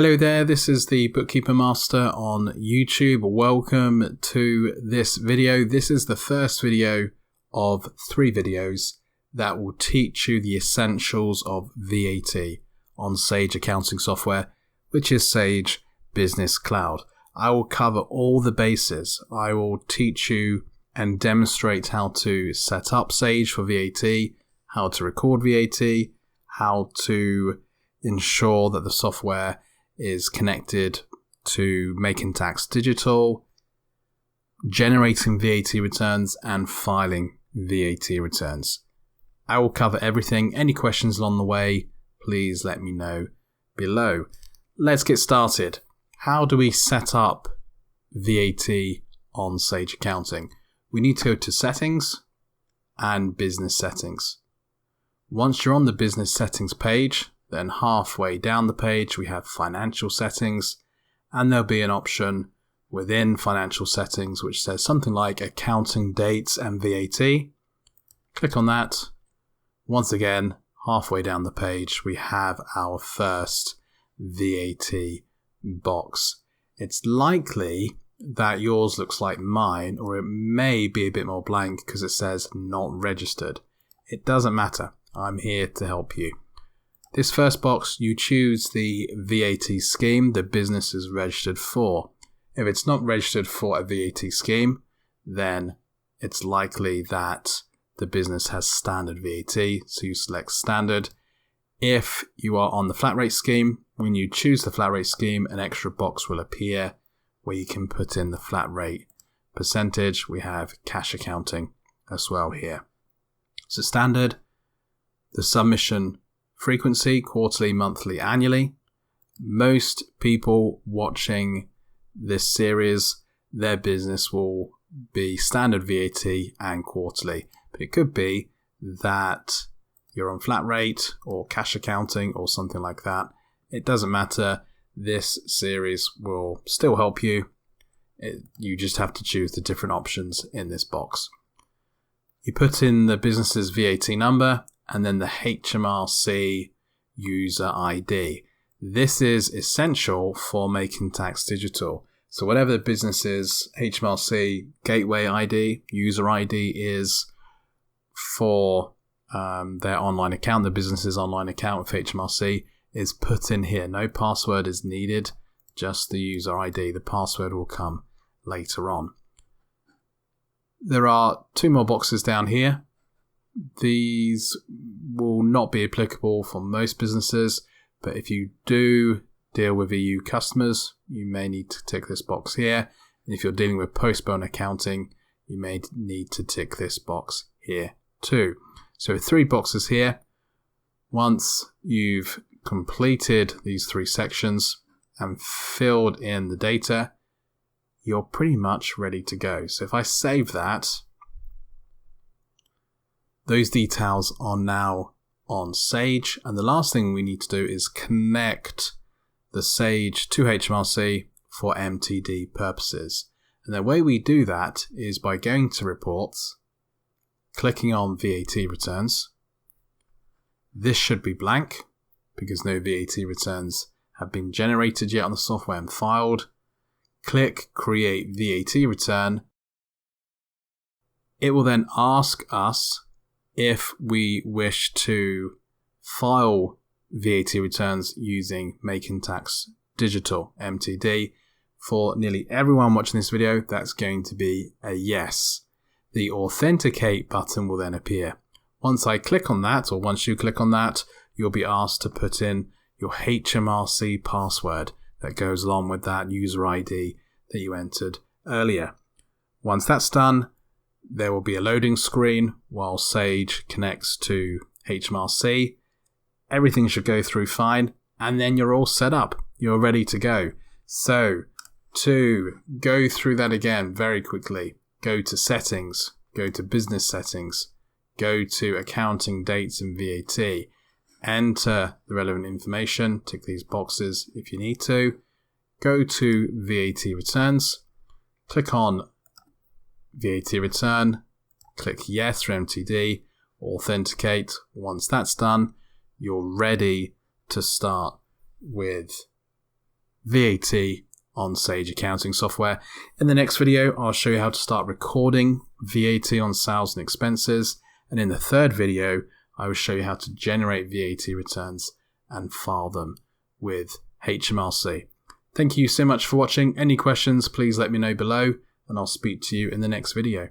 Hello there, this is the Bookkeeping Master on YouTube. Welcome to this video. This is the first video of 3 videos that will teach you the essentials of VAT on Sage accounting software, which is Sage Business Cloud. I will cover all the bases. I will teach you and demonstrate how to set up Sage for VAT, how to record VAT, how to ensure that the software is connected to Making Tax Digital, generating VAT returns, and filing VAT returns. I will cover everything. Any questions along the way, please let me know below. Let's get started. How do we set up VAT on Sage Accounting? We need to go to Settings and Business Settings. Once you're on the Business Settings page, then halfway down the page we have Financial Settings, and there'll be an option within Financial Settings which says something like Accounting Dates and VAT. Click on that. Once again, halfway down the page we have our first VAT box. It's likely that yours looks like mine, or it may be a bit more blank because it says not registered. It doesn't matter. I'm here to help you. This first box, you choose the VAT scheme the business is registered for. If it's not registered for a VAT scheme, then it's likely that the business has standard VAT, so you select standard. If you are on the flat rate scheme, when you choose the flat rate scheme, an extra box will appear where you can put in the flat rate percentage. We have cash accounting as well here. So standard, the submission frequency, quarterly, monthly, annually. Most people watching this series, their business will be standard VAT and quarterly. But it could be that you're on flat rate or cash accounting or something like that. It doesn't matter. This series will still help you. You just have to choose the different options in this box. You put in the business's VAT number and then the HMRC user ID. This is essential for Making Tax Digital. So whatever the business's HMRC gateway ID, user ID is for their online account, the business's online account with HMRC is put in here. No password is needed, just the user ID. The password will come later on. There are 2 more boxes down here. These will not be applicable for most businesses, but if you do deal with EU customers, you may need to tick this box here. And if you're dealing with postponed accounting, you may need to tick this box here too. So 3 boxes here. Once you've completed these 3 sections and filled in the data, you're pretty much ready to go. So if I save that, those details are now on Sage, and the last thing we need to do is connect the Sage to HMRC for MTD purposes. And the way we do that is by going to Reports, clicking on VAT returns. This should be blank because no VAT returns have been generated yet on the software and filed. Click Create VAT Return. It will then ask us if we wish to file VAT returns using Making Tax Digital, MTD. For nearly everyone watching this video, that's going to be a yes. The Authenticate button will then appear. Once I click on that, or once you click on that, you'll be asked to put in your HMRC password that goes along with that user ID that you entered earlier. Once that's done, there will be a loading screen while Sage connects to HMRC. Everything should go through fine, and then you're all set up. You're ready to go. So, to go through that again very quickly, go to Settings, go to Business Settings, go to Accounting Dates and VAT, enter the relevant information, tick these boxes if you need to, go to VAT Returns, click on VAT Return, click Yes for MTD, Authenticate. Once that's done, you're ready to start with VAT on Sage accounting software. In the next video, I'll show you how to start recording VAT on sales and expenses. And in the third video, I will show you how to generate VAT returns and file them with HMRC. Thank you so much for watching. Any questions, please let me know below, and I'll speak to you in the next video.